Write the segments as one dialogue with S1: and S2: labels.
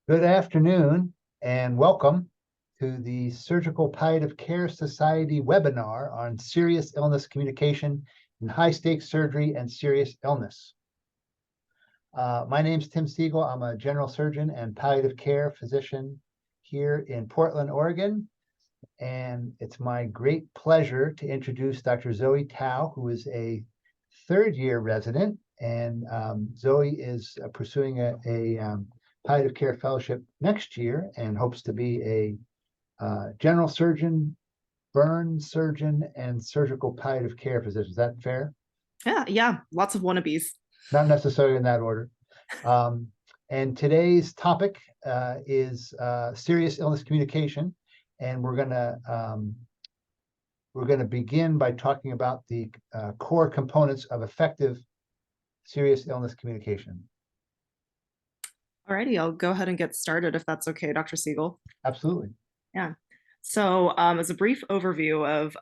S1: Good afternoon and welcome to the Surgical Palliative Care Society webinar on serious illness communication in high-stakes surgery and serious illness. My name is Tim Siegel. I'm a general surgeon and palliative care physician here in Portland, Oregon. And it's my great pleasure to introduce Dr. Zoe Tao, who is a third-year resident. And Zoe is pursuing a palliative care fellowship next year and hopes to be a general surgeon, burn surgeon, and surgical palliative care physician. Is that fair?
S2: Yeah, lots of wannabes.
S1: Not necessarily in that order. And today's topic is serious illness communication, and we're gonna begin by talking about the core components of effective serious illness communication.
S2: Alrighty, I'll go ahead and get started if that's okay, Dr. Siegel.
S1: Absolutely.
S2: Yeah. So as a brief overview of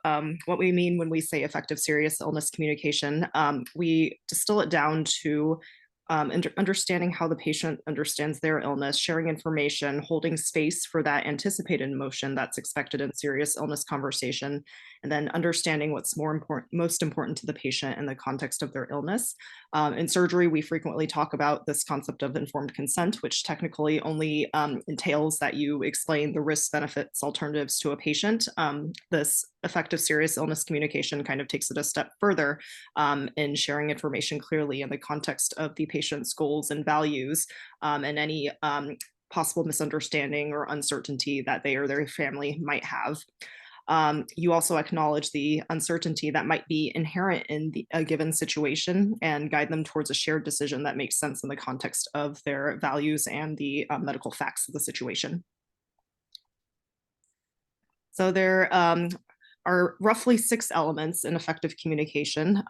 S2: what we mean when we say effective serious illness communication, we distill it down to understanding how the patient understands their illness, sharing information, holding space for that anticipated emotion that's expected in serious illness conversation, and then understanding what's most important to the patient in the context of their illness. In surgery, we frequently talk about this concept of informed consent, which technically only entails that you explain the risks, benefits, alternatives to a patient. This effective serious illness communication kind of takes it a step further in sharing information clearly in the context of the patient's goals and values, and any possible misunderstanding or uncertainty that they or their family might have. You also acknowledge the uncertainty that might be inherent in a given situation and guide them towards a shared decision that makes sense in the context of their values and the medical facts of the situation. So there are roughly 6 elements in effective communication.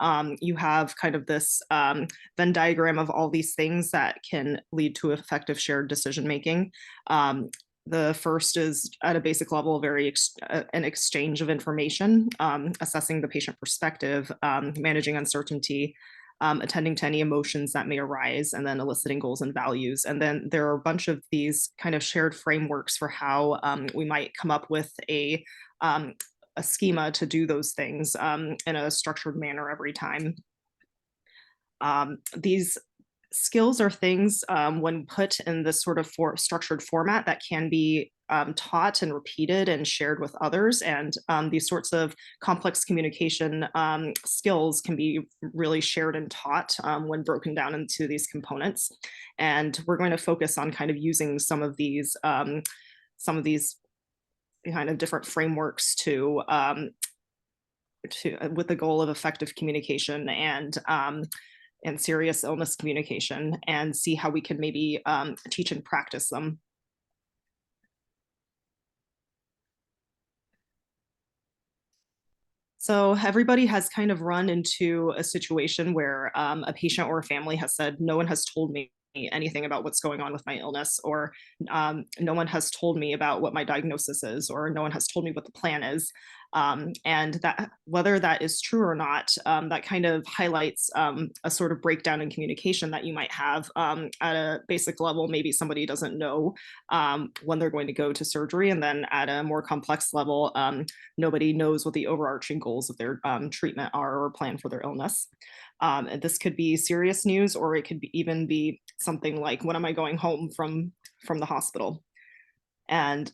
S2: You have kind of this Venn diagram of all these things that can lead to effective shared decision making. The first is at a basic level, an exchange of information, assessing the patient perspective, managing uncertainty, attending to any emotions that may arise, and then eliciting goals and values. And then there are a bunch of these kind of shared frameworks for how we might come up with a schema to do those things in a structured manner every time. These skills are things when put in this sort of structured format that can be taught and repeated and shared with others. And these sorts of complex communication skills can be really shared and taught when broken down into these components. And we're going to focus on kind of using some of these kind of different frameworks to with the goal of effective communication and serious illness communication, and see how we can maybe teach and practice them. So everybody has kind of run into a situation where a patient or a family has said, no one has told me anything about what's going on with my illness, or no one has told me about what my diagnosis is, or no one has told me what the plan is. And that, whether that is true or not, that kind of highlights a sort of breakdown in communication that you might have at a basic level. Maybe somebody doesn't know when they're going to go to surgery, and then at a more complex level, nobody knows what the overarching goals of their treatment are or plan for their illness. And this could be serious news, or it could even be something like, when am I going home from the hospital? And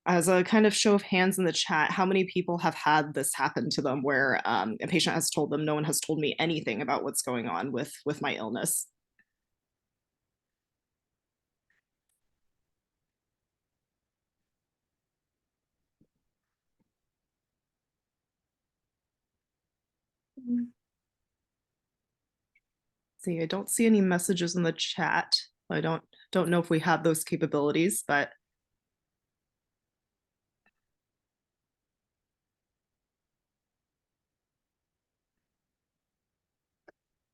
S2: as a kind of show of hands in the chat, how many people have had this happen to them, where a patient has told them, no one has told me anything about what's going on with my illness? See, I don't see any messages in the chat. I don't know if we have those capabilities, but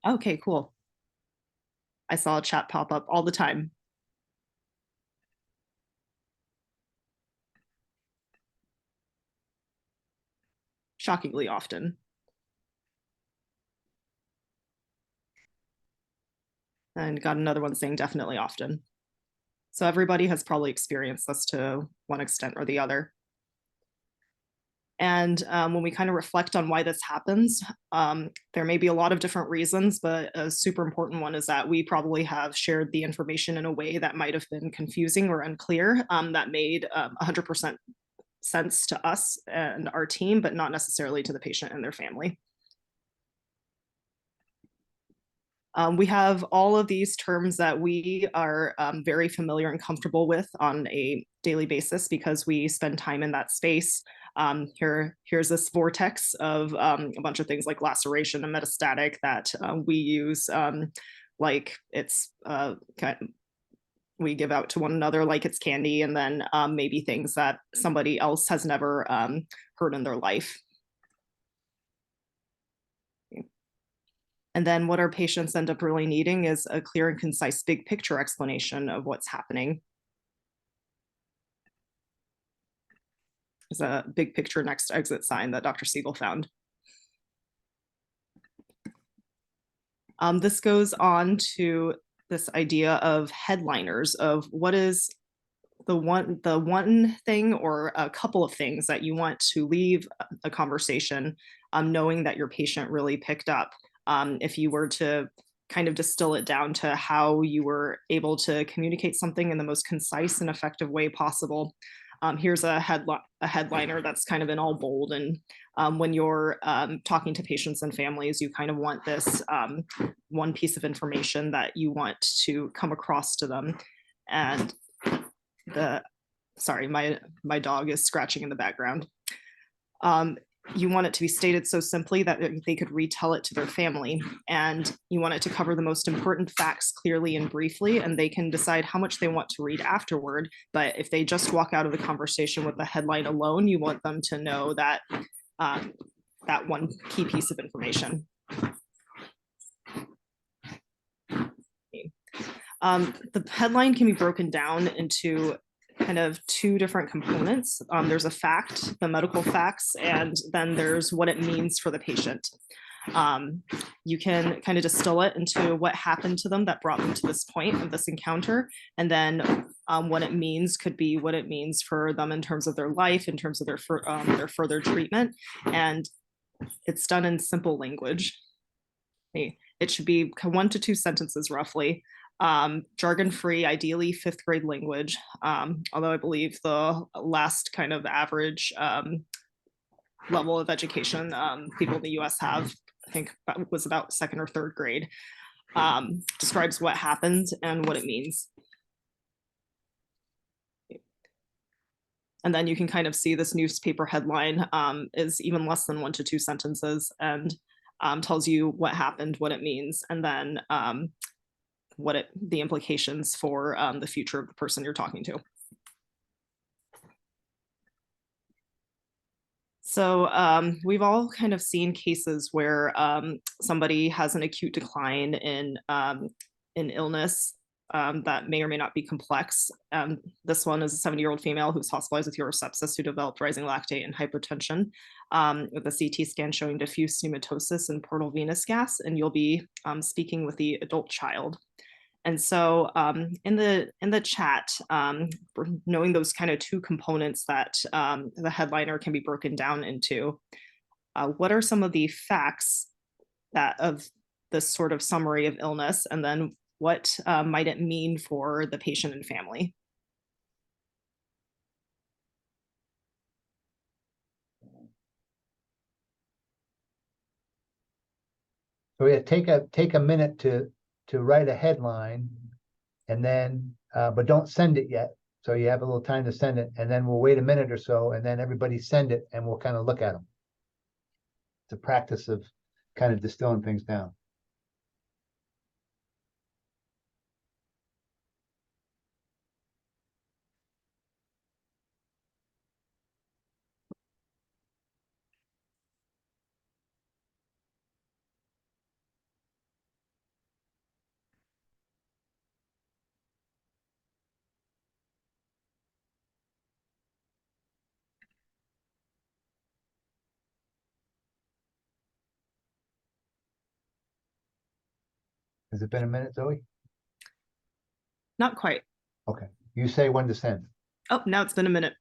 S2: okay, cool. I saw a chat pop up all the time. Shockingly often. And got another one saying definitely often. So everybody has probably experienced this to one extent or the other. And when we kind of reflect on why this happens, there may be a lot of different reasons, but a super important one is that we probably have shared the information in a way that might have been confusing or unclear, that made 100% sense to us and our team, but not necessarily to the patient and their family. We have all of these terms that we are very familiar and comfortable with on a daily basis because we spend time in that space. Here's this vortex of a bunch of things like laceration and metastatic that we use like it's we give out to one another like it's candy, and then maybe things that somebody else has never heard in their life. And then what our patients end up really needing is a clear and concise big picture explanation of what's happening. There's a big picture next exit sign that Dr. Siegel found. This goes on to this idea of headliners, of what is the one thing or a couple of things that you want to leave a conversation knowing that your patient really picked up. If you were to kind of distill it down to how you were able to communicate something in the most concise and effective way possible, here's a headliner that's kind of in all bold. And when you're talking to patients and families, you kind of want this one piece of information that you want to come across to them. And sorry, my dog is scratching in the background. You want it to be stated so simply that they could retell it to their family, and you want it to cover the most important facts clearly and briefly, and they can decide how much they want to read afterward. But if they just walk out of the conversation with the headline alone, you want them to know that that one key piece of information. The headline can be broken down into kind of two different components. There's a fact, the medical facts, and then there's what it means for the patient. You can kind of distill it into what happened to them that brought them to this point of this encounter, and then what it means could be what it means for them in terms of their life, in terms of their further treatment, and it's done in simple language. It should be 1 to 2 sentences roughly. Jargon-free, ideally 5th grade language, although I believe the last kind of average level of education people in the US have, I think was about 2nd or 3rd grade, describes what happened and what it means. And then you can kind of see this newspaper headline is even less than 1 to 2 sentences, and tells you what happened, what it means, and then the implications for the future of the person you're talking to. So we've all kind of seen cases where somebody has an acute decline in illness that may or may not be complex. This one is a 70-year-old female who's hospitalized with urosepsis who developed rising lactate and hypotension, with a CT scan showing diffuse pneumatosis and portal venous gas, and you'll be speaking with the adult child. And so in the chat, knowing those kind of two components that the headliner can be broken down into, what are some of the facts of this sort of summary of illness, and then what might it mean for the patient and family?
S1: So yeah, take a minute to write a headline, and then but don't send it yet. So you have a little time to send it, and then we'll wait a minute or so, and then everybody send it, and we'll kind of look at them. It's a practice of kind of distilling things down. Has it been a minute, Zoe?
S2: Not quite.
S1: Okay. You say when to send.
S2: Oh, now it's been a minute.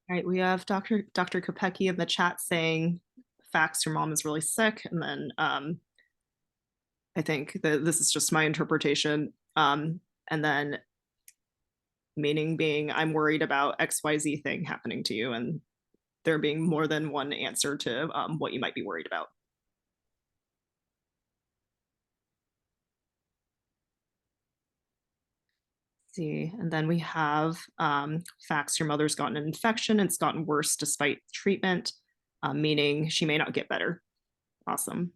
S2: All right, we have Dr. Kopecki in the chat saying, facts, your mom is really sick. And then I think that this is just my interpretation. And then meaning being, I'm worried about XYZ thing happening to you, and there being more than one answer to what you might be worried about. See, and then we have facts, your mother's gotten an infection, it's gotten worse despite treatment, meaning she may not get better. Awesome.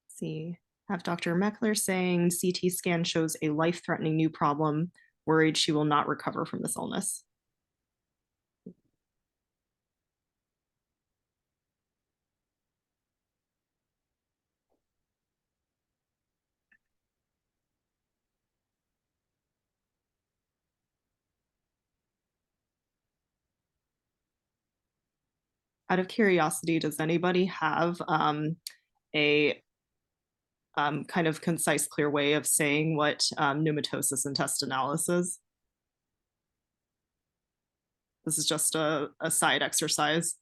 S2: See, have Dr. Meckler saying CT scan shows a life-threatening new problem, worried she will not recover from this illness. Out of curiosity, does anybody have a kind of concise, clear way of saying what pneumatosis intestinalis is? This is just a side exercise.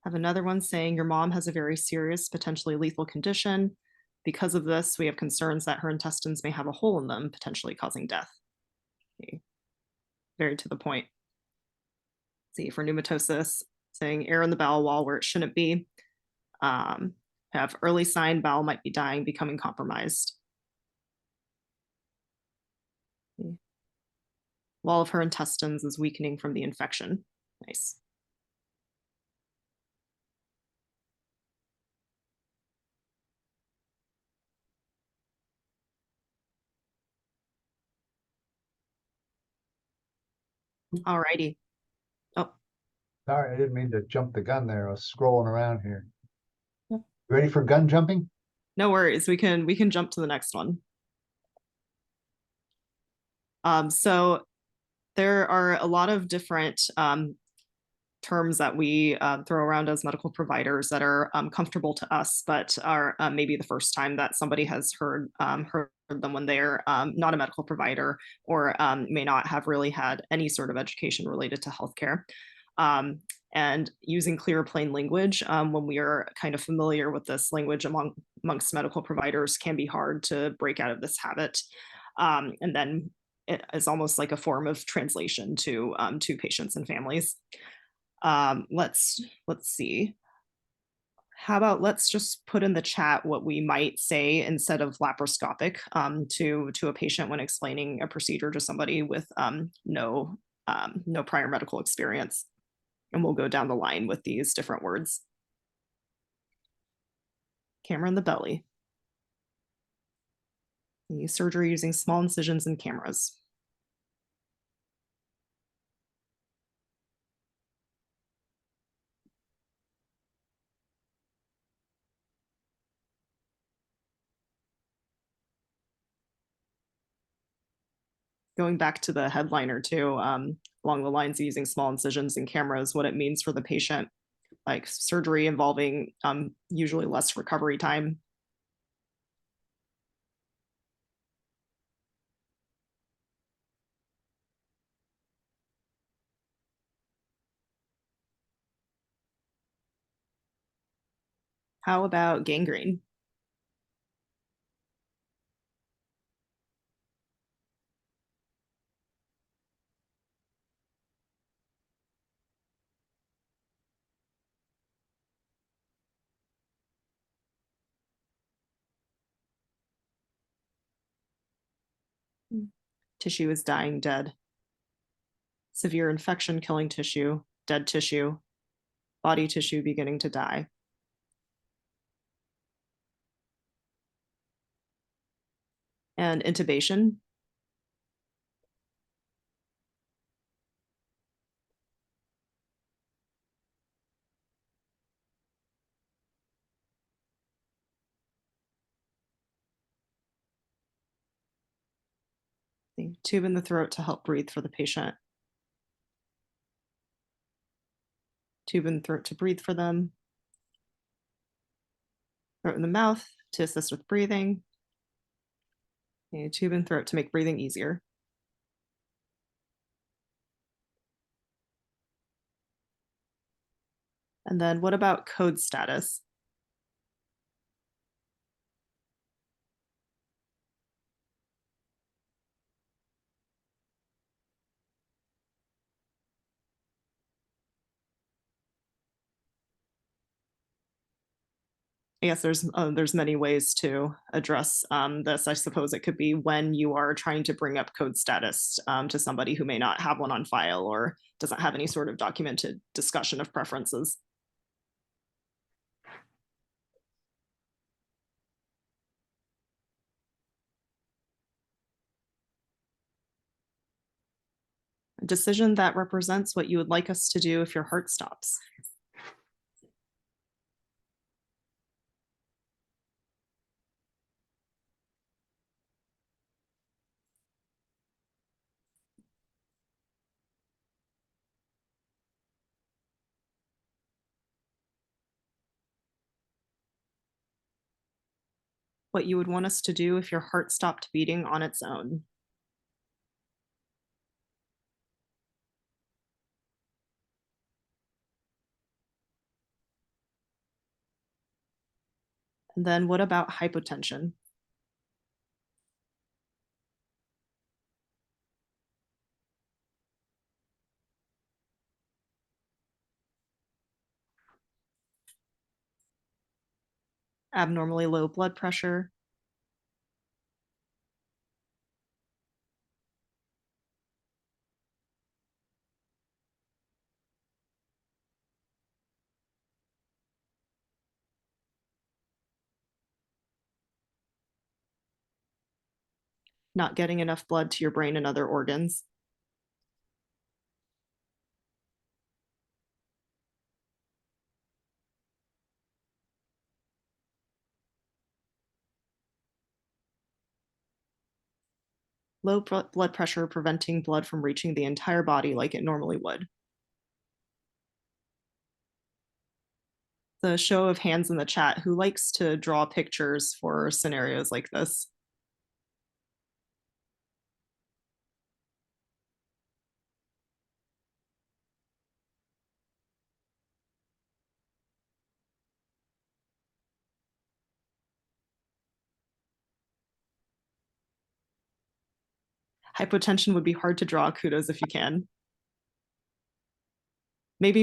S2: Have another one saying your mom has a very serious, potentially lethal condition. Because of this, we have concerns that her intestines may have a hole in them, potentially causing death. Okay. Very to the point. See, for pneumatosis, saying air in the bowel wall where it shouldn't be. Have early sign bowel might be dying, becoming compromised. Okay. Wall of her intestines is weakening from the infection. Nice. Alrighty. Oh,
S1: Sorry, I didn't mean to jump the gun there. I was scrolling around here.
S2: yeah.
S1: Ready for gun jumping?
S2: No worries. We can jump to the next one. So there are a lot of different terms that we throw around as medical providers that are comfortable to us, but are maybe the first time that somebody has heard them when they're not a medical provider, or may not have really had any sort of education related to healthcare. And using clear, plain language when we are kind of familiar with this language amongst medical providers can be hard to break out of this habit. And then it is almost like a form of translation to patients and families. Let's see. How about let's just put in the chat what we might say instead of laparoscopic to a patient when explaining a procedure to somebody with no prior medical experience. And we'll go down the line with these different words. Camera in the belly. The surgery using small incisions and cameras. Going back to the headliner too, along the lines of using small incisions and cameras, what it means for the patient, like surgery involving usually less recovery time. How about gangrene? Tissue is dying dead. Severe infection killing tissue, dead tissue, body tissue beginning to die. And intubation. The tube in the throat to help breathe for the patient. Tube in the throat to breathe for them. Throat in the mouth to assist with breathing. A tube and throat to make breathing easier. And then what about code status? I guess there's many ways to address this. I suppose it could be when you are trying to bring up code status to somebody who may not have one on file or doesn't have any sort of documented discussion of preferences. A decision that represents what you would like us to do if your heart stops. What you would want us to do if your heart stopped beating on its own. And then what about hypotension? Abnormally low blood pressure. Not getting enough blood to your brain and other organs. Low blood pressure preventing blood from reaching the entire body like it normally would. The show of hands in the chat, who likes to draw pictures for scenarios like this? Hypotension would be hard to draw. Kudos if you can. Maybe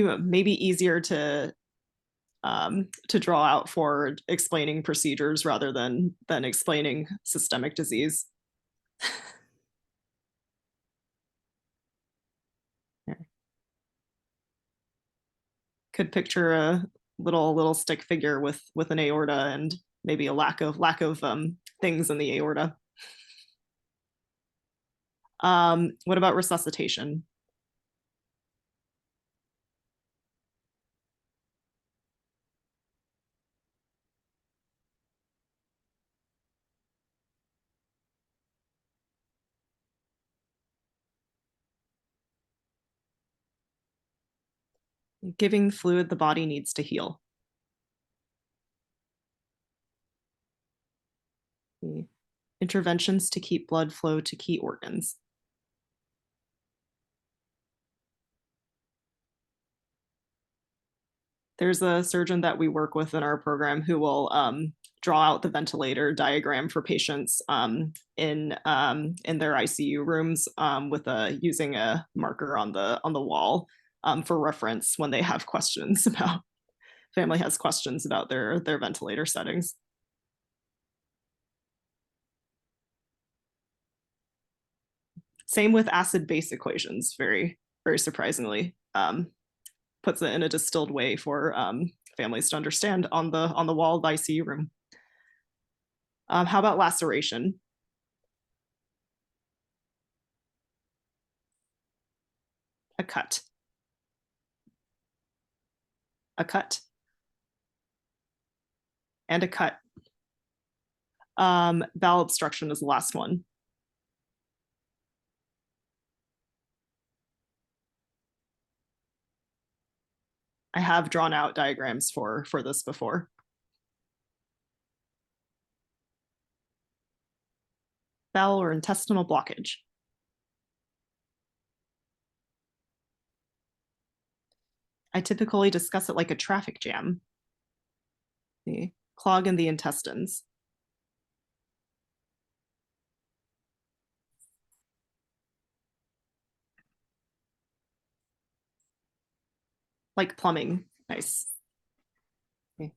S2: easier to draw out for explaining procedures rather than explaining systemic disease. Could picture a little stick figure with an aorta and maybe a lack of things in the aorta. What about resuscitation? Giving fluid the body needs to heal. Interventions to keep blood flow to key organs. There's a surgeon that we work with in our program who will draw out the ventilator diagram for patients in their ICU rooms with using a marker on the wall for reference when they have questions about family has questions about their ventilator settings. Same with acid-base equations, very, very surprisingly. Puts it in a distilled way for families to understand on the wall of the ICU room. How about laceration? A cut. A cut. And a cut. Bowel obstruction is the last one. I have drawn out diagrams for this before. Bowel or intestinal blockage. I typically discuss it like a traffic jam. The clog in the intestines. Like plumbing. Nice. Okay.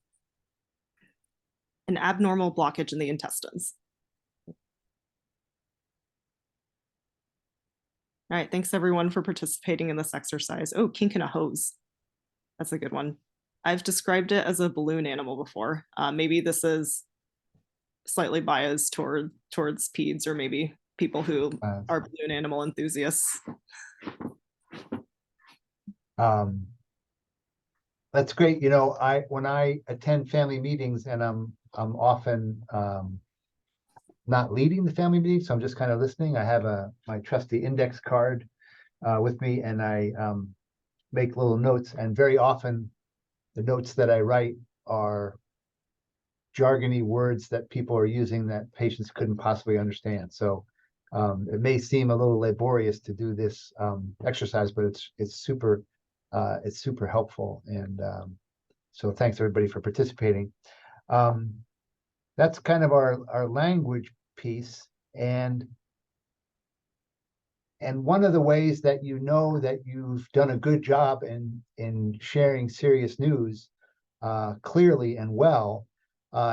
S2: An abnormal blockage in the intestines. All right, thanks everyone for participating in this exercise. Oh, kink in a hose. That's a good one. I've described it as a balloon animal before. Maybe this is slightly biased towards peds, or maybe people who are balloon animal enthusiasts.
S1: That's great. You know, when I attend family meetings, and I'm often not leading the family meeting, so I'm just kind of listening. I have my trusty index card with me, and I make little notes, and very often the notes that I write are jargony words that people are using that patients couldn't possibly understand. So it may seem a little laborious to do this exercise, but it's super helpful. And so thanks everybody for participating. That's kind of our language piece. And one of the ways that you know that you've done a good job in sharing serious news clearly and well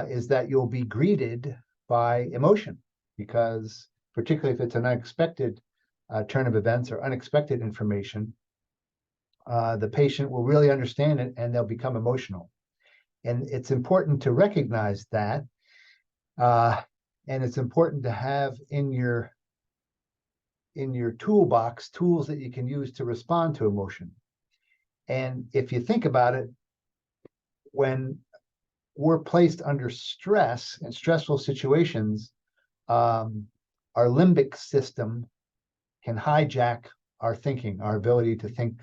S1: is that you'll be greeted by emotion, because particularly if it's an unexpected turn of events or unexpected information, the patient will really understand it and they'll become emotional. And it's important to recognize that. And it's important to have in your toolbox tools that you can use to respond to emotion. And if you think about it, when we're placed under stress and stressful situations, our limbic system can hijack our thinking, our ability to think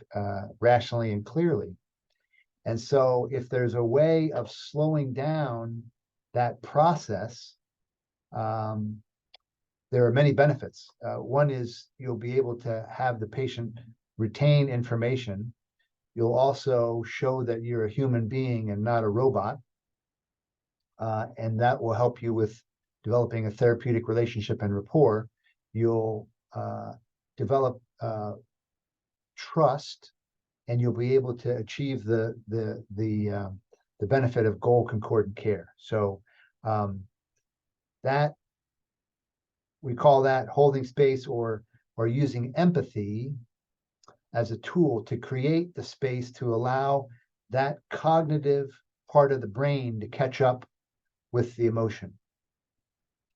S1: rationally and clearly. And so if there's a way of slowing down that process, there are many benefits. One is you'll be able to have the patient retain information. You'll also show that you're a human being and not a robot. And that will help you with developing a therapeutic relationship and rapport. You'll develop trust, and you'll be able to achieve the benefit of goal concordant care. So that we call that holding space, or using empathy as a tool to create the space to allow that cognitive part of the brain to catch up with the emotion.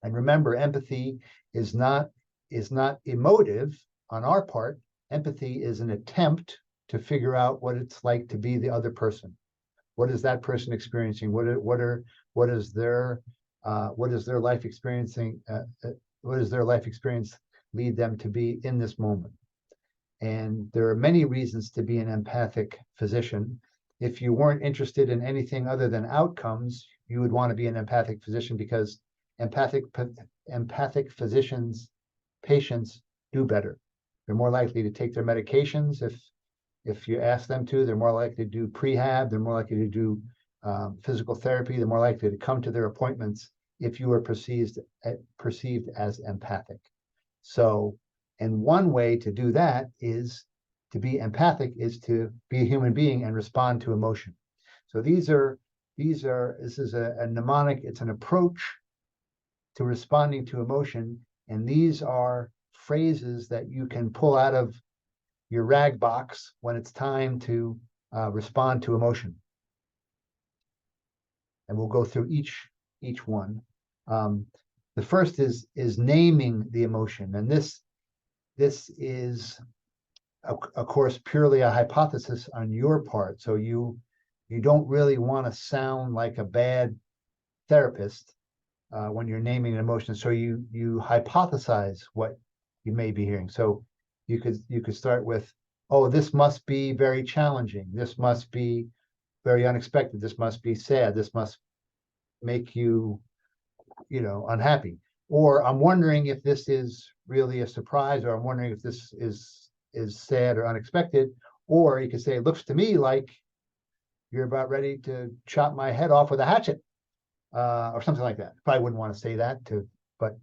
S1: And remember, empathy is not emotive on our part. Empathy is an attempt to figure out what it's like to be the other person. What is that person experiencing? What is their life experiencing? What does their life experience lead them to be in this moment? And there are many reasons to be an empathic physician. If you weren't interested in anything other than outcomes, you would want to be an empathic physician, because empathic physicians, patients do better. They're more likely to take their medications if you ask them to. They're more likely to do prehab. They're more likely to do physical therapy. They're more likely to come to their appointments if you are perceived as empathic. So, and one way to do that is to be empathic, is to be a human being and respond to emotion. So this is a mnemonic. It's an approach to responding to emotion, and these are phrases that you can pull out of your rag box when it's time to respond to emotion. And we'll go through each one. The first is naming the emotion, and this is of course purely a hypothesis on your part. So you don't really want to sound like a bad therapist when you're naming an emotion. So you hypothesize what you may be hearing. So you could start with, oh, this must be very challenging. This must be very unexpected. This must be sad. This must make you, unhappy. Or I'm wondering if this is really a surprise, or I'm wondering if this is sad or unexpected. Or you could say, it looks to me like you're about ready to chop my head off with a hatchet, or something like that. Probably wouldn't want to say that but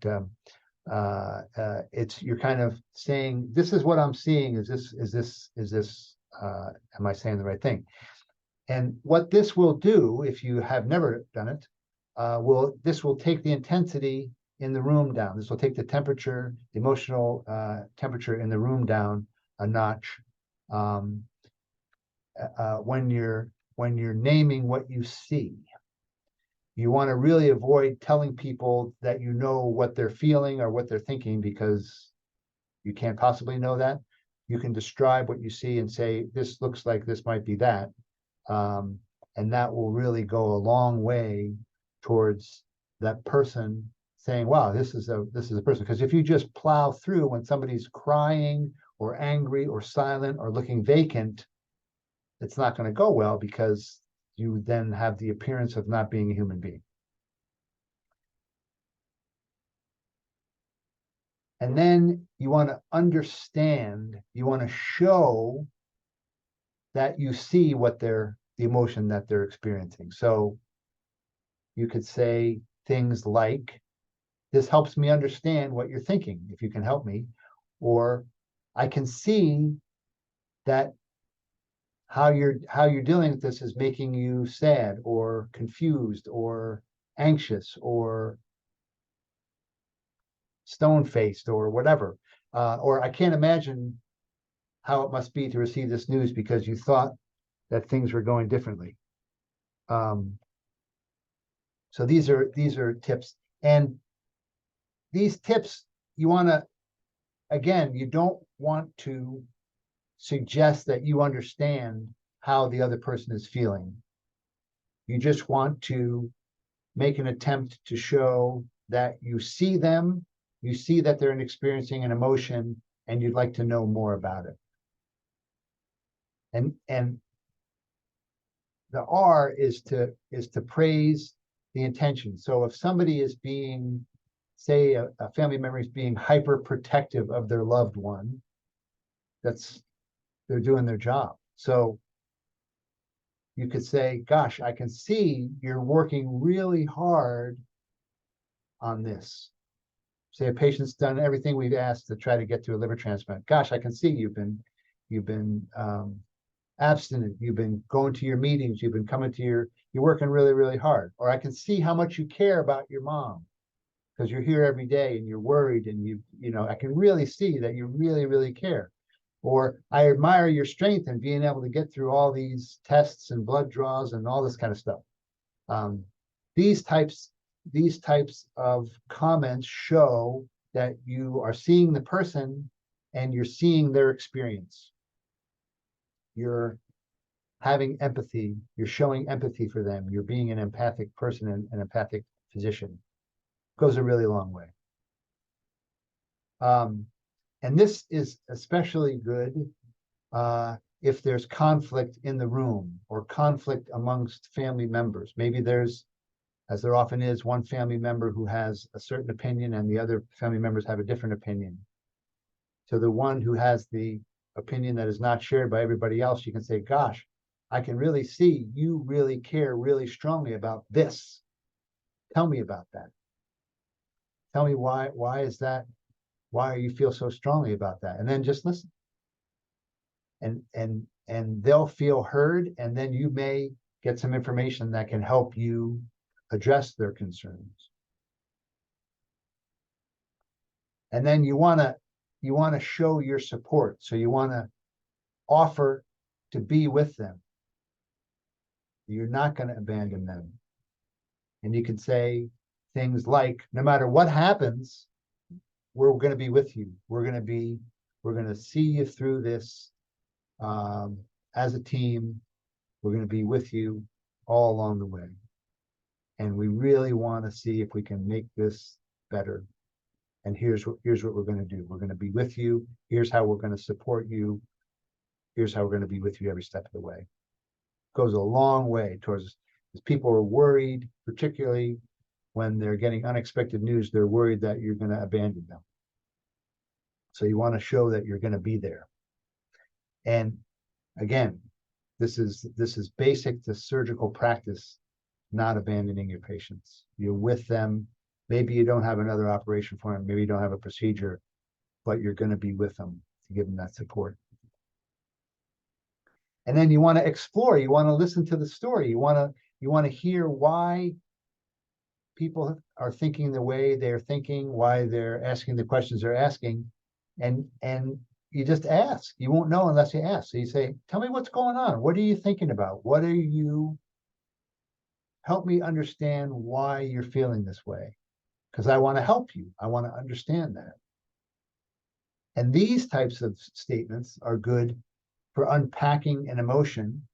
S1: it's, you're kind of saying, this is what I'm seeing. Is this am I saying the right thing? And what this will do, if you have never done it, this will take the intensity in the room down. This will take the temperature, the emotional temperature in the room down a notch. When you're naming what you see, you want to really avoid telling people that you know what they're feeling or what they're thinking, because you can't possibly know that. You can describe what you see and say, this looks like this might be that. And that will really go a long way towards that person saying, wow, this is a person. Because if you just plow through when somebody's crying or angry or silent or looking vacant, it's not going to go well, because you then have the appearance of not being a human being. And then you want to understand, you want to show that you see what the emotion that they're experiencing. So you could say things like, this helps me understand what you're thinking, if you can help me. Or I can see that how you're dealing with this is making you sad or confused or anxious or stone-faced or whatever. Or I can't imagine how it must be to receive this news, because you thought that things were going differently. So these are tips. And these tips, you want to, again, you don't want to suggest that you understand how the other person is feeling. You just want to make an attempt to show that you see them, you see that they're experiencing an emotion, and you'd like to know more about it. And the R is to praise the intention. So if somebody is being, say, a family member is being hyper protective of their loved one, they're doing their job. So you could say, gosh, I can see you're working really hard on this. Say a patient's done everything we've asked to try to get to a liver transplant. Gosh, I can see you've been abstinent. You've been going to your meetings. You've been coming to you're working really, really hard. Or I can see how much you care about your mom, because you're here every day and you're worried, and I can really see that you really, really care. Or I admire your strength in being able to get through all these tests and blood draws and all this kind of stuff. These types of comments show that you are seeing the person and you're seeing their experience. You're having empathy. You're showing empathy for them. You're being an empathic person and an empathic physician. Goes a really long way. And this is especially good if there's conflict in the room or conflict amongst family members. Maybe there's, as there often is, one family member who has a certain opinion and the other family members have a different opinion. So the one who has the opinion that is not shared by everybody else, you can say, gosh, I can really see you really care really strongly about this. Tell me about that. Tell me why is that? Why you feel so strongly about that? And then just listen. And they'll feel heard, and then you may get some information that can help you address their concerns. And then you want to you want to show your support. So you want to offer to be with them. You're not going to abandon them. And you can say things like, no matter what happens, we're going to be with you. We're going to see you through this as a team. We're going to be with you all along the way. And we really want to see if we can make this better. And here's what we're going to do. We're going to be with you. Here's how we're going to support you. Here's how we're going to be with you every step of the way. It goes a long way towards, as people are worried, particularly when they're getting unexpected news, they're worried that you're going to abandon them. So you want to show that you're going to be there. And again, this is basic to surgical practice, not abandoning your patients. You're with them. Maybe you don't have another operation for them. Maybe you don't have a procedure, but you're going to be with them to give them that support. And then you want to explore. You want to listen to the story. You want to hear why people are thinking the way they're thinking, why they're asking the questions they're asking, and you just ask. You won't know unless you ask. So you say, "Tell me what's going on. What are you thinking about? What are you? Help me understand why you're feeling this way, because I want to help you. I want to understand that." And these types of statements are good for unpacking an emotion.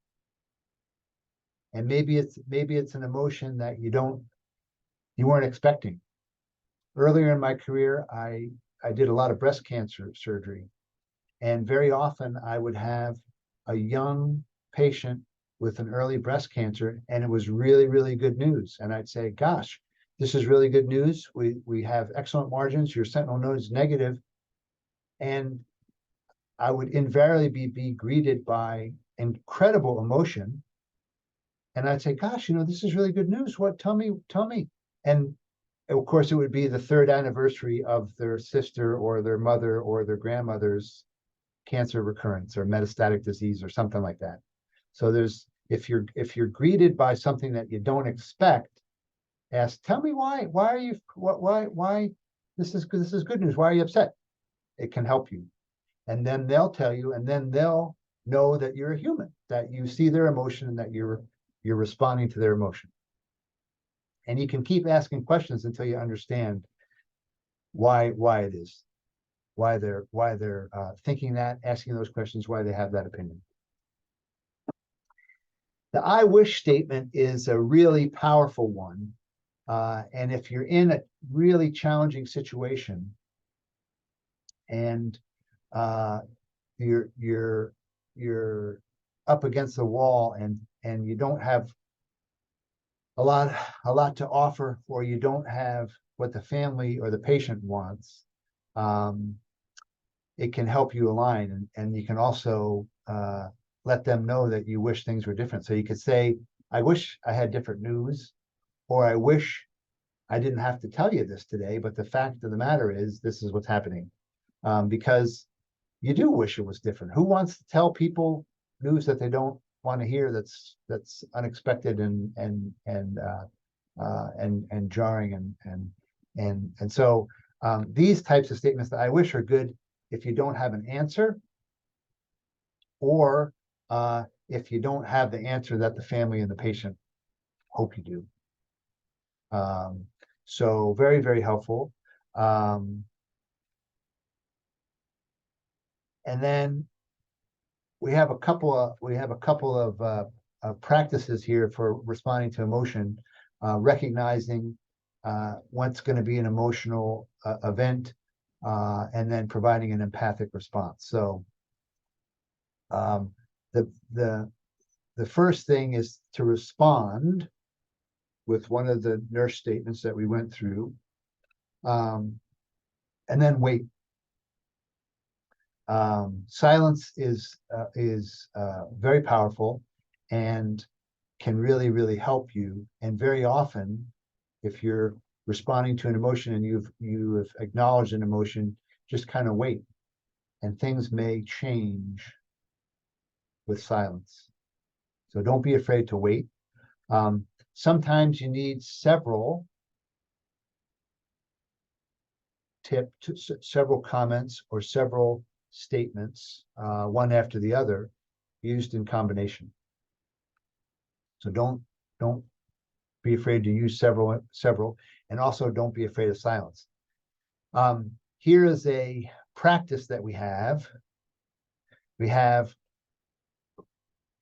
S1: And maybe it's an emotion that you weren't expecting. Earlier in my career, I did a lot of breast cancer surgery. And very often I would have a young patient with an early breast cancer, and it was really, really good news. And I'd say, gosh, this is really good news. We have excellent margins. Your sentinel node is negative. And I would invariably be greeted by incredible emotion. And I'd say, gosh, this is really good news. What? Tell me. And of course, it would be the 3rd anniversary of their sister or their mother or their grandmother's cancer recurrence or metastatic disease or something like that. So if you're greeted by something that you don't expect, ask, tell me why. Why this is good news. Why are you upset? It can help you. And then they'll tell you, and then they'll know that you're a human, that you see their emotion and that you're responding to their emotion. And you can keep asking questions until you understand why it is, why they're thinking that, asking those questions, why they have that opinion. The I wish statement is a really powerful one. And if you're in a really challenging situation and you're up against the wall and you don't have a lot to offer, or you don't have what the family or the patient wants, it can help you align, and you can also let them know that you wish things were different. So you could say, I wish I had different news, or I wish I didn't have to tell you this today, but the fact of the matter is this is what's happening. Because you do wish it was different. Who wants to tell people news that they don't want to hear, that's unexpected and jarring and so these types of statements that I wish are good if you don't have an answer, or if you don't have the answer that the family and the patient hope you do. So very, very helpful. And then we have a couple of practices here for responding to emotion, recognizing what's going to be an emotional event, and then providing an empathic response. So the first thing is to respond with one of the nurse statements that we went through, and then wait. Silence is very powerful and can really, really help you. And very often, if you're responding to an emotion and you've acknowledged an emotion, just kind of wait, and things may change with silence. So don't be afraid to wait. Sometimes you need several tip, several comments or several statements, one after the other, used in combination. So don't be afraid to use several, and also don't be afraid of silence. Here is a practice that we have.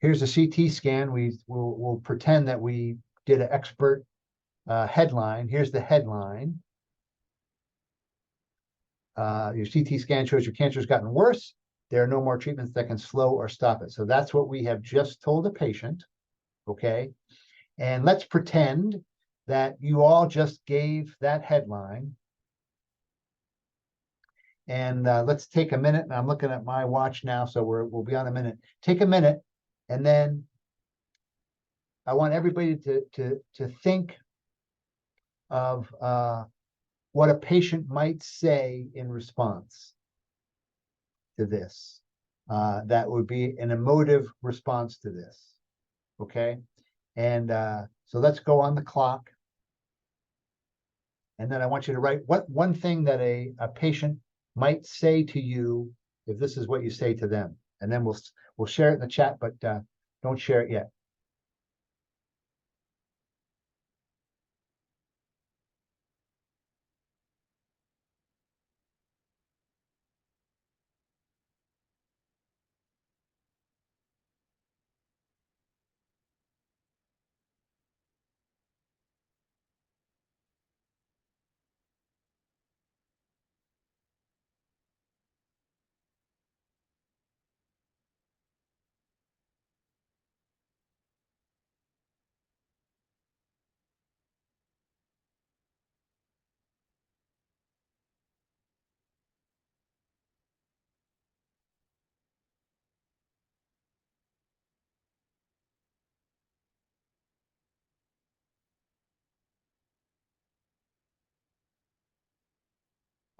S1: Here's a CT scan. We'll pretend that we did an expert headline. Here's the headline. Your CT scan shows your cancer has gotten worse. There are no more treatments that can slow or stop it. So that's what we have just told a patient, okay? And let's pretend that you all just gave that headline. And let's take a minute, and I'm looking at my watch now, so we'll be on a minute. Take a minute, and then I want everybody to think of what a patient might say in response to this. That would be an emotive response to this, okay? And so let's go on the clock. And then I want you to write what one thing that a patient might say to you if this is what you say to them. And then we'll share it in the chat, but don't share it yet.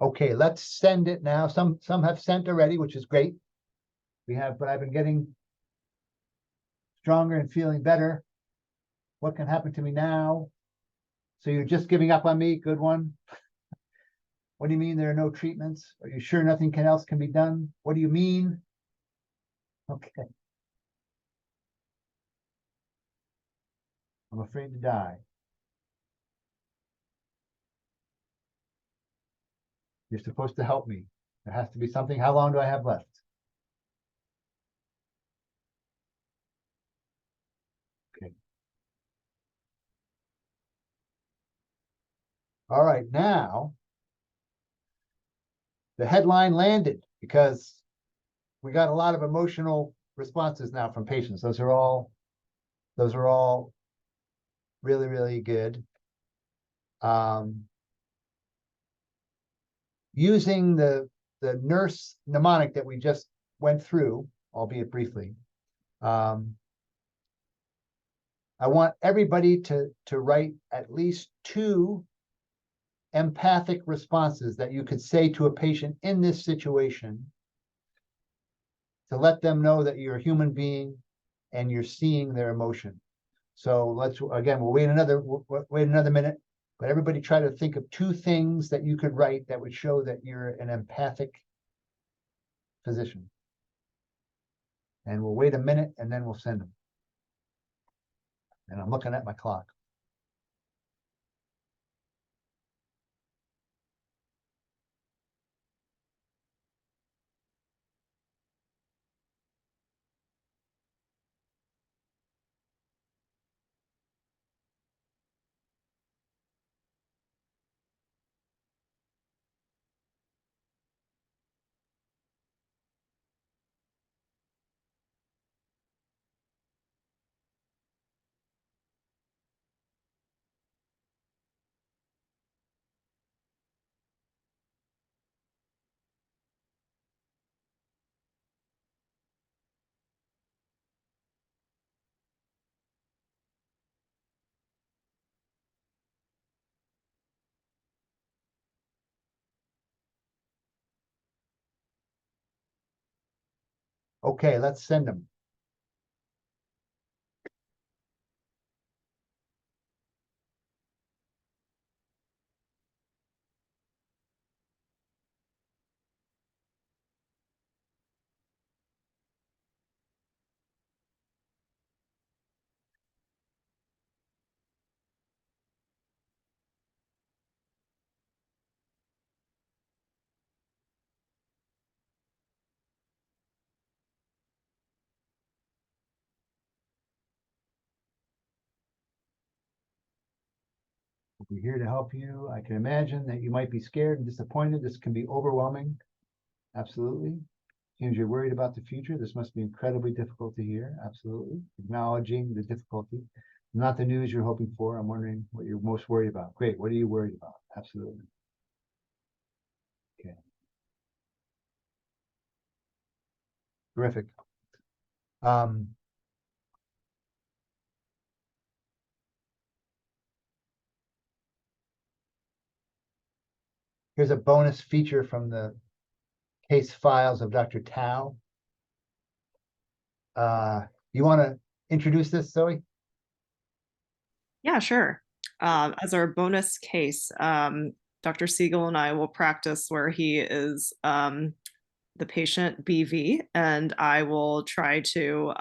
S1: Okay, let's send it now. Some have sent already, which is great. But I've been getting stronger and feeling better. What can happen to me now? So you're just giving up on me? Good one. What do you mean there are no treatments? Are you sure nothing else can be done? What do you mean? Okay. I'm afraid to die. You're supposed to help me. There has to be something. How long do I have left? Okay. All right, now the headline landed because we got a lot of emotional responses now from patients. Those are all really, really good. Using the nurse mnemonic that we just went through, albeit briefly, I want everybody to write at least 2 empathic responses that you could say to a patient in this situation to let them know that you're a human being and you're seeing their emotion. So we'll wait another minute, but everybody try to think of 2 things that you could write that would show that you're an empathic physician. And we'll wait a minute and then we'll send them. And I'm looking at my clock. Okay, let's send them. We're here to help you. I can imagine that you might be scared and disappointed. This can be overwhelming. Absolutely. Seems you're worried about the future. This must be incredibly difficult to hear. Absolutely. Acknowledging the difficulty. Not the news you're hoping for. I'm wondering what you're most worried about. Great. What are you worried about? Absolutely. Okay. Terrific. Here's a bonus feature from the case files of Dr. Tao. You want to introduce this, Zoe?
S2: Yeah, sure. As our bonus case, Dr. Siegel and I will practice where he is the patient BV, and I will try to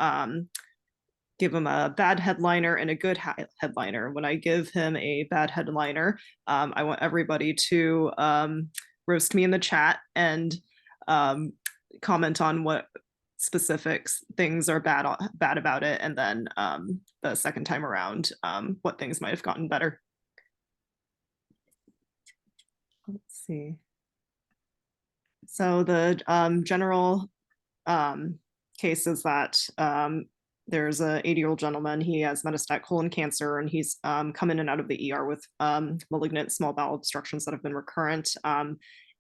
S2: give him a bad headliner and a good headliner. When I give him a bad headliner, I want everybody to roast me in the chat and comment on what specific things are bad about it, and then the second time around, what things might have gotten better. Let's see. So the general case is that there's a 80-year-old gentleman. He has metastatic colon cancer, and he's come in and out of the ER with malignant small bowel obstructions that have been recurrent.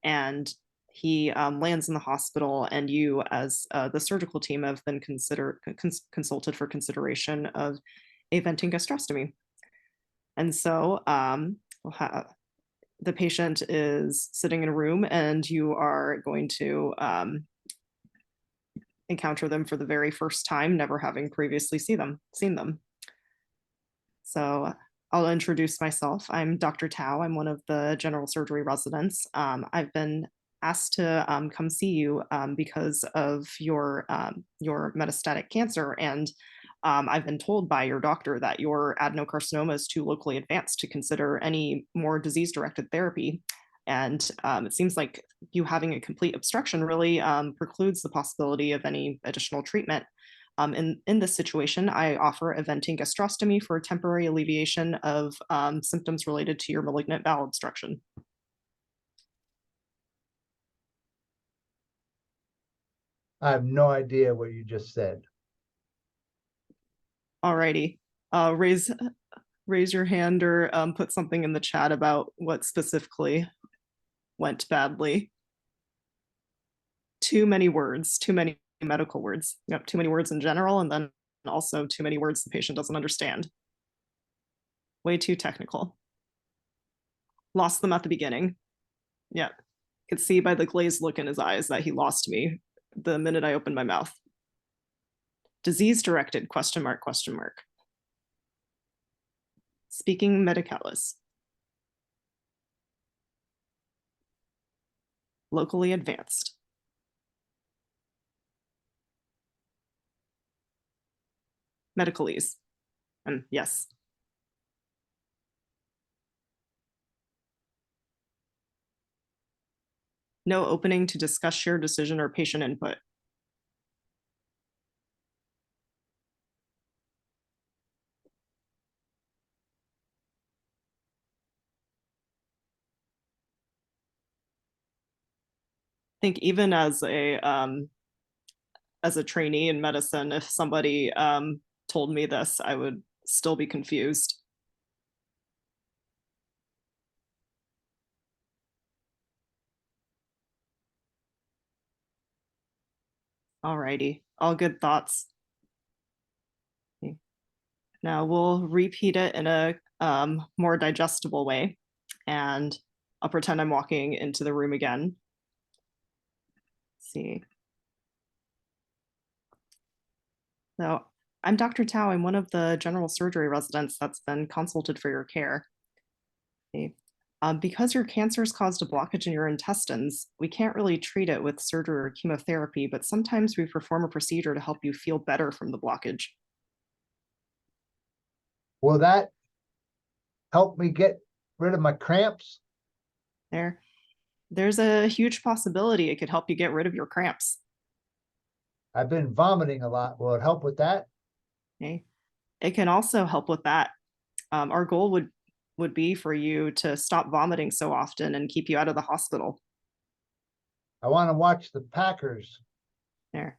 S2: And he lands in the hospital, and you, as the surgical team, have been consulted for consideration of a venting gastrostomy. And so the patient is sitting in a room, and you are going to encounter them for the very first time, never having previously seen them. So I'll introduce myself. I'm Dr. Tao. I'm one of the general surgery residents. I've been asked to come see you because of your metastatic cancer, and I've been told by your doctor that your adenocarcinoma is too locally advanced to consider any more disease-directed therapy. And it seems like you having a complete obstruction really precludes the possibility of any additional treatment. In this situation, I offer a venting gastrostomy for temporary alleviation of symptoms related to your malignant bowel obstruction.
S1: I have no idea what you just said.
S2: Alrighty, raise your hand or put something in the chat about what specifically went badly. Too many words, too many medical words. Yep, too many words in general, and then also too many words the patient doesn't understand. Way too technical. Lost them at the beginning. Yeah, could see by the glazed look in his eyes that he lost me the minute I opened my mouth. Disease directed, question mark, question mark. Speaking medicalis. Locally advanced. Medicalese. And yes. No opening to discuss shared decision or patient input. I think even as a trainee in medicine, if somebody told me this, I would still be confused. Alrighty, all good thoughts. Now we'll repeat it in a more digestible way, and I'll pretend I'm walking into the room again. Let's see. So I'm Dr. Tao. I'm one of the general surgery residents that's been consulted for your care. Okay. Because your cancer's caused a blockage in your intestines, we can't really treat it with surgery or chemotherapy, but sometimes we perform a procedure to help you feel better from the blockage.
S1: Will that help me get rid of my cramps?
S2: There's a huge possibility it could help you get rid of your cramps.
S1: I've been vomiting a lot. Will it help with that?
S2: Okay. It can also help with that. Our goal would would be for you to stop vomiting so often and keep you out of the hospital.
S1: I want to watch the Packers.
S2: There.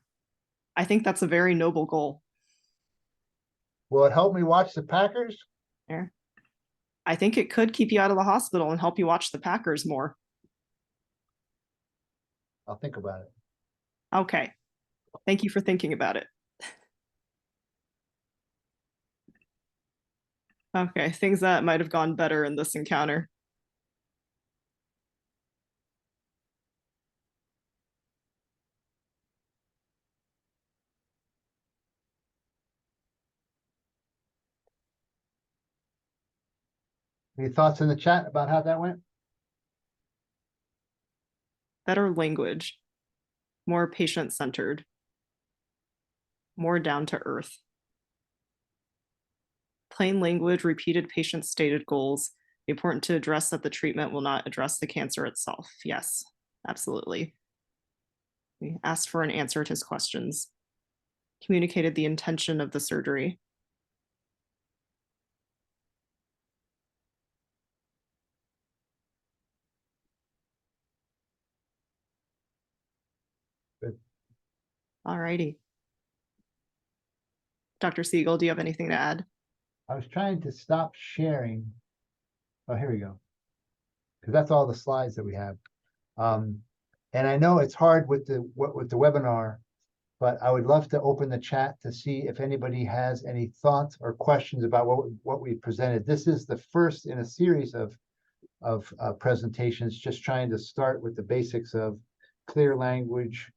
S2: I think that's a very noble goal.
S1: Will it help me watch the Packers?
S2: There. I think it could keep you out of the hospital and help you watch the Packers more.
S1: I'll think about it.
S2: Okay. Thank you for thinking about it. Okay, things that might have gone better in this encounter.
S1: Any thoughts in the chat about how that went?
S2: Better language, more patient-centered, more down to earth. Plain language, repeated patient-stated goals. Important to address that the treatment will not address the cancer itself. Yes, absolutely. We asked for an answer to his questions. Communicated the intention of the surgery.
S1: Good.
S2: All righty. Dr. Siegel, do you have anything to add?
S1: I was trying to stop sharing. Oh, here we go. Because that's all the slides that we have. And I know it's hard with the webinar, but I would love to open the chat to see if anybody has any thoughts or questions about what we presented. This is the first in a series of presentations, just trying to start with the basics of clear language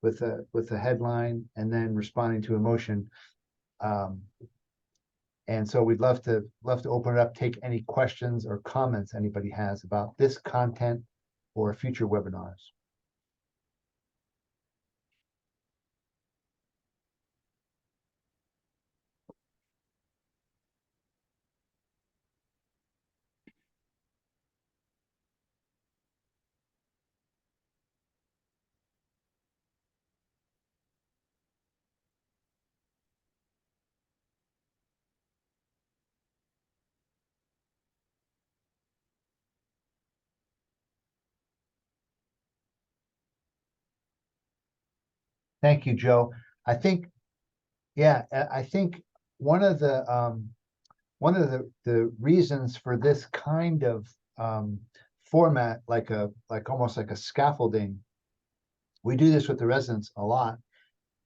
S1: with a headline and then responding to emotion. And so we'd love to open it up, take any questions or comments anybody has about this content or future webinars. Thank you, Joe. I think, yeah, I think one of the reasons for this kind of format, like almost like a scaffolding, we do this with the residents a lot.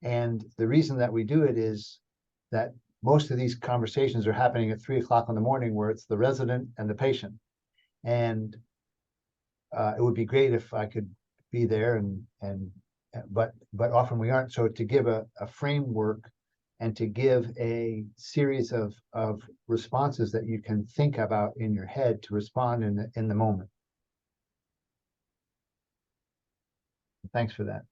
S1: And the reason that we do it is that most of these conversations are happening at 3 o'clock in the morning, where it's the resident and the patient. And it would be great if I could be there, but often we aren't. So to give a framework and to give a series of responses that you can think about in your head to respond in the moment. Thanks for that.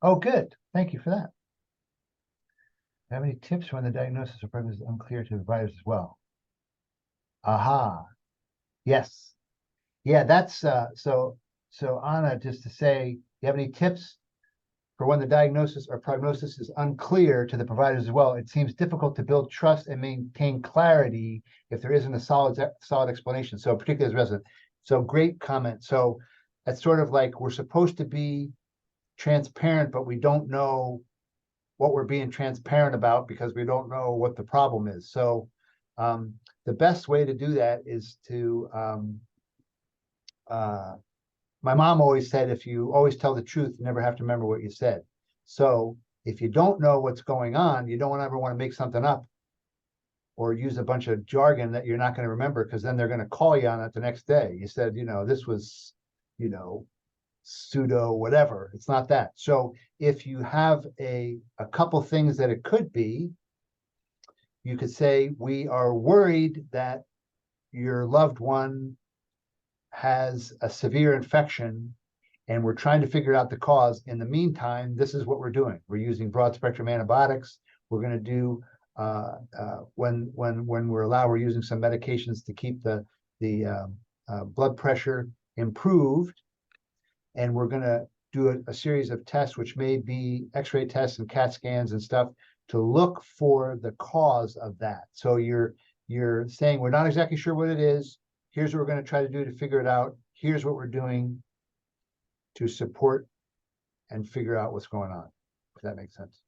S1: Oh, good. Thank you for that. Have any tips when the diagnosis or prognosis is unclear to the providers as well? Aha. Yes. Yeah, that's so Anna, just to say, you have any tips for when the diagnosis or prognosis is unclear to the providers as well? It seems difficult to build trust and maintain clarity if there isn't a solid explanation. So particularly as resident. So great comment. So that's sort of like we're supposed to be transparent, but we don't know what we're being transparent about because we don't know what the problem is. So the best way to do that is to my mom always said, if you always tell the truth, you never have to remember what you said. So if you don't know what's going on, you don't ever want to make something up or use a bunch of jargon that you're not going to remember, because then they're going to call you on it the next day. You said, this was, pseudo whatever. It's not that. So if you have a couple things that it could be, you could say, we are worried that your loved one has a severe infection and we're trying to figure out the cause. In the meantime, this is what we're doing. We're using broad spectrum antibiotics. We're going to do when we're allowed, we're using some medications to keep the blood pressure improved. And we're gonna do a series of tests, which may be X-ray tests and CAT scans and stuff, to look for the cause of that. So you're saying, we're not exactly sure what it is. Here's what we're going to try to do to figure it out. Here's what we're doing to support and figure out what's going on. If that makes sense.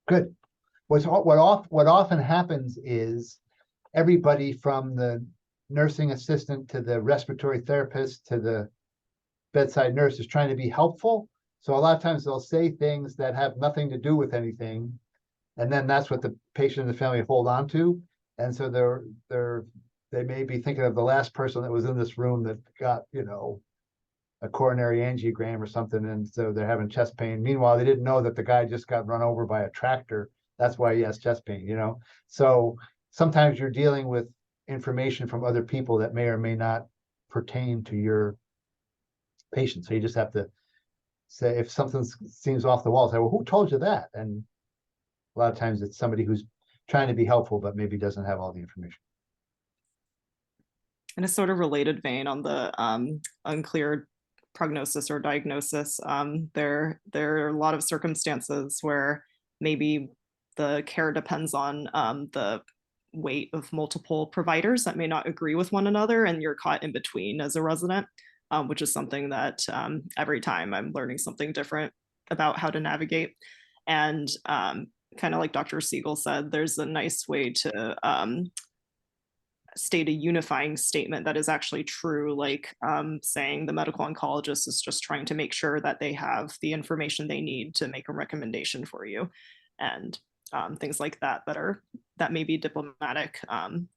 S1: Good. What often happens is everybody from the nursing assistant to the respiratory therapist to the bedside nurse is trying to be helpful. So a lot of times they'll say things that have nothing to do with anything. And then that's what the patient and the family hold on to. And so they may be thinking of the last person that was in this room that got, a coronary angiogram or something. And so they're having chest pain. Meanwhile, they didn't know that the guy just got run over by a tractor. That's why he has chest pain, So sometimes you're dealing with information from other people that may or may not pertain to your patient. So you just have to say, if something seems off the wall, say, well, who told you that? And a lot of times it's somebody who's trying to be helpful, but maybe doesn't have all the information.
S2: In a sort of related vein on the unclear prognosis or diagnosis, there are a lot of circumstances where maybe the care depends on the weight of multiple providers that may not agree with one another, and you're caught in between as a resident, which is something that every time I'm learning something different about how to navigate. And kind of like Dr. Siegel said, there's a nice way to state a unifying statement that is actually true, like saying the medical oncologist is just trying to make sure that they have the information they need to make a recommendation for you, and things like that that may be diplomatic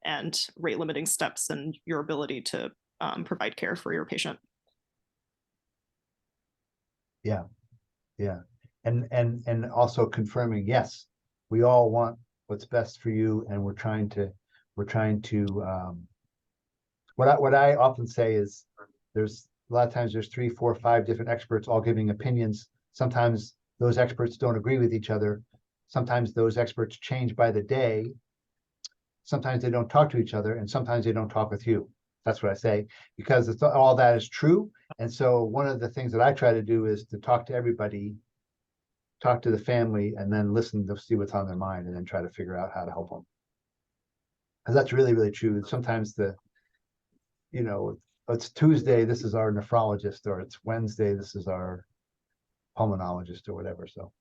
S2: and rate limiting steps in your ability to provide care for your patient.
S1: Yeah, and also confirming, yes, we all want what's best for you, and we're trying to. What I often say is, there's a lot of times there's 3, 4, 5 different experts all giving opinions. Sometimes those experts don't agree with each other. Sometimes those experts change by the day. Sometimes they don't talk to each other, and sometimes they don't talk with you. That's what I say, because all that is true. And so one of the things that I try to do is to talk to everybody, talk to the family, and then listen to see what's on their mind, and then try to figure out how to help them. Because that's really, really true. Sometimes it's Tuesday, this is our nephrologist, or it's Wednesday, this is our pulmonologist, or whatever. So